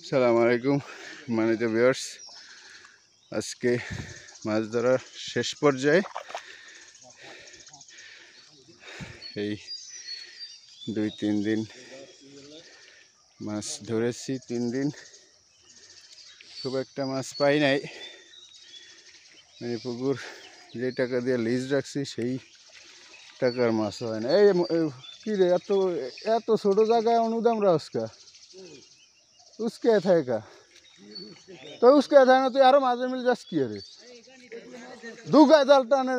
আসসালামু আলাইকুম মানিত ভিউয়ার্স। আজকে মাছ ধরার শেষ পর্যায়ে এই 2-3 দিন মাছ ধরেছি। 3 দিন খুব একটা মাছ পাই নাই, মানে পুকুর যে টাকা দিয়ে লিজ রাখছি সেই টাকার মাছ হয় না। এই কি রে, এত এত ছোট জায়গায় অনুদাম রাস্কা उसके था का तो उसके था ना, तो यारो माजे मिल जास किए रे दुगा जालटा ने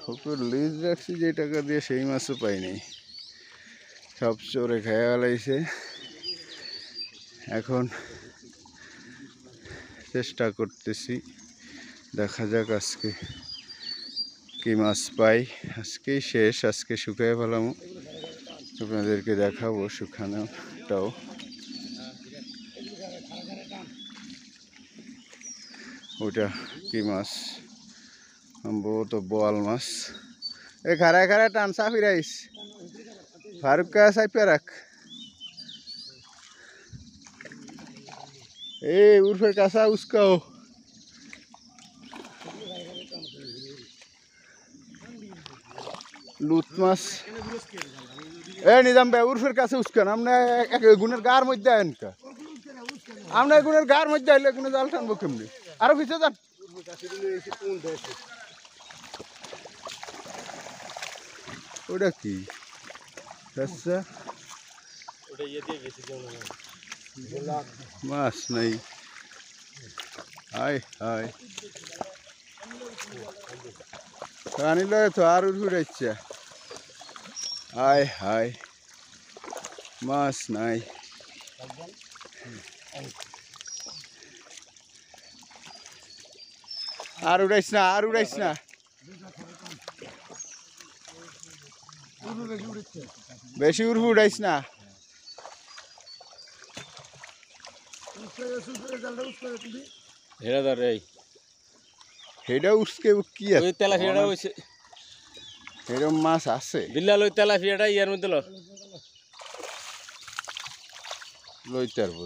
পুকুর লিজ রাখছি যে টাকা দিয়ে সেই মাছও পাই নাই, সব চোরে খেয়ে ফেলাইছে। এখন চেষ্টা করতেছি, দেখা যাক আজকে কি মাছ পাই। আজকেই শেষ, আজকে শুকায় ফেলাম, আপনাদেরকে দেখাবো শুকানোটাও। ওটা কি মাছ? সম্ভবত বোয়াল মাছ। এ খারায় খারায় টান সাফি রাইস ফারুক কা সাইপে রাখ। এ উর্ফের কাছা উস্কাও লুত মাছ। এ নিজাম ভাই উর্ফের কাছে উস্কান, আমরা এক গুণের গার মধ্যে আইন কা, আমরা গুণের গার মধ্যে আইলে গুণে জাল টানবো কেমনি? আরো পিছিয়ে যান। ওটা কি আচ্ছা মাছ নাই? হাই হাই আনিল তো আর উড়াইছে। হাই হাই মাছ নাই। আর উড়াইছ না, আর উড়াইছ না, বেশি উড়বু উড়াইছ না। হেডা উঠকে কি আছে? এরকম মাছ আছে? বিল্লাল ওই তেলাপিয়াটা ইয়ার মধ্যে লইতে পারবো।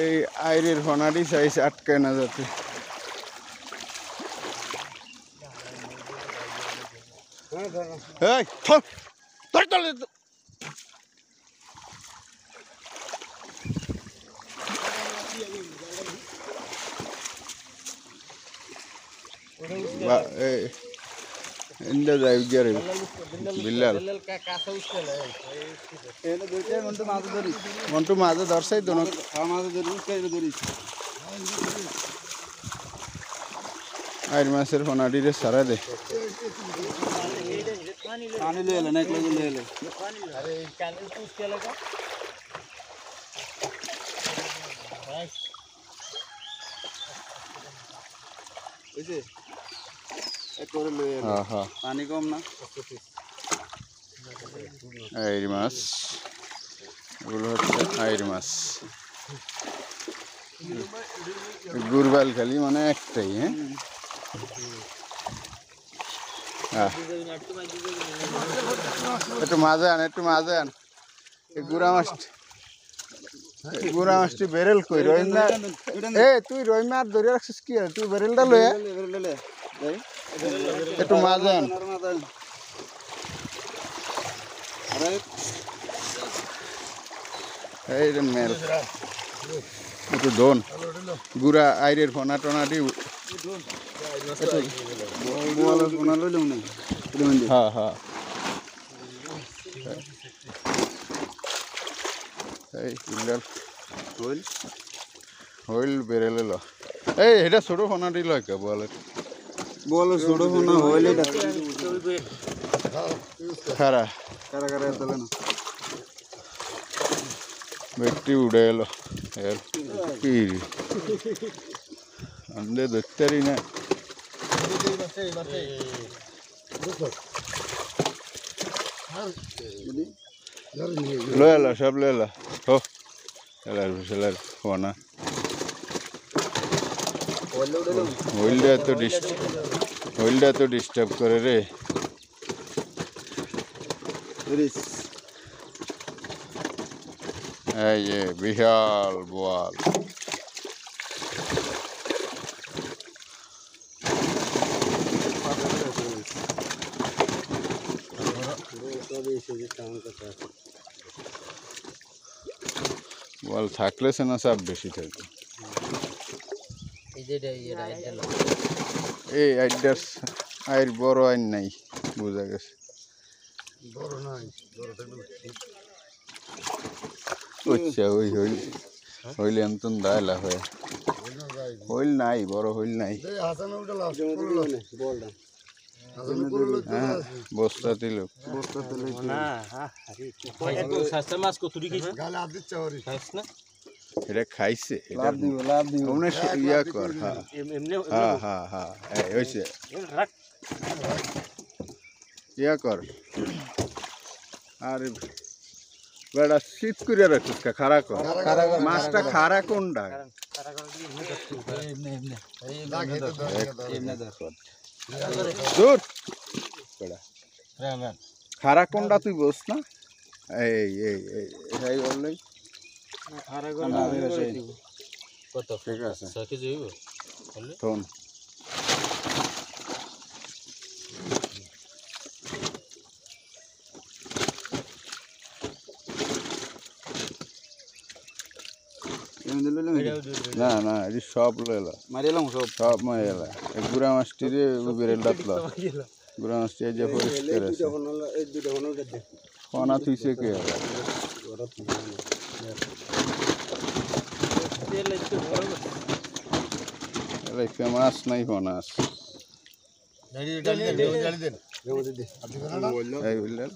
এই আইরের ফনাডি সাইজ আটকায় না যাতে। মন্টু মাঝে ধরছে আইর মাছের ফনাডি রে সারা দে। পানি কম না। আইর মাছ, এগুলো হচ্ছে আইর মাছ। গুরবাল খালি মানে একটাই। হ্যাঁ একটু মাঝে আন, একটু মাঝে আন। গুড়া মাছটি বেরেল কই রহিম না? এ তুই রহিম আর ধরে রাখছিস কি? তুই বেরেলটা লয়ে একটু মাঝে আন। এই রে মেল একটু দোন গুড়া আইরের ফনা টনাটি। হ্যাঁ হ্যাঁ এই হইল বেরেলে ল। এই এটা ছোট ফনাটি লয় কে বলে ছোট ফোনা হইলে খারা কারা কারা চলে না। ব্যক্তি উড়ে এলো কি আমরা ধরতে পারি না। লয়ে এলো সব লয়ে এলো হো এলার ফোনা হইলটা এত ডিস্টার্ব করে রে। এই যে বিশাল বোয়াল। বোয়াল থাকলে সে না চাপ বেশি থাকে। এই আইডার আইর বড় আইন নাই বোঝা গেছে। আচ্ছা ওই হইলে এমন দায়লা হয়ে হইল নাই, বড় হইল নাই। হ্যাঁ বস্তা দিল এটা খাইছে। ইয়া কর হ্যাঁ হ্যাঁ হ্যাঁ হয়েছে ইয়া কর। আর বেড়া শীত করিয়া রাখিস খাড়া কর, মাছটা খাড়া কোনটা দূর বেড়া খাড়া কোনটা তুই বস না। এই এই এই বললেই ঠিক আছে শোন না না এটি সব লইলা মারিলাম সব মারিলা গুড়া মাছটি রে বেরেল ডাতলা গুড়া মাছটি যে পরিষ্কার আছে ফোনা তুইছে কে মাছ নাই ফোনা আছে এই বুঝলেন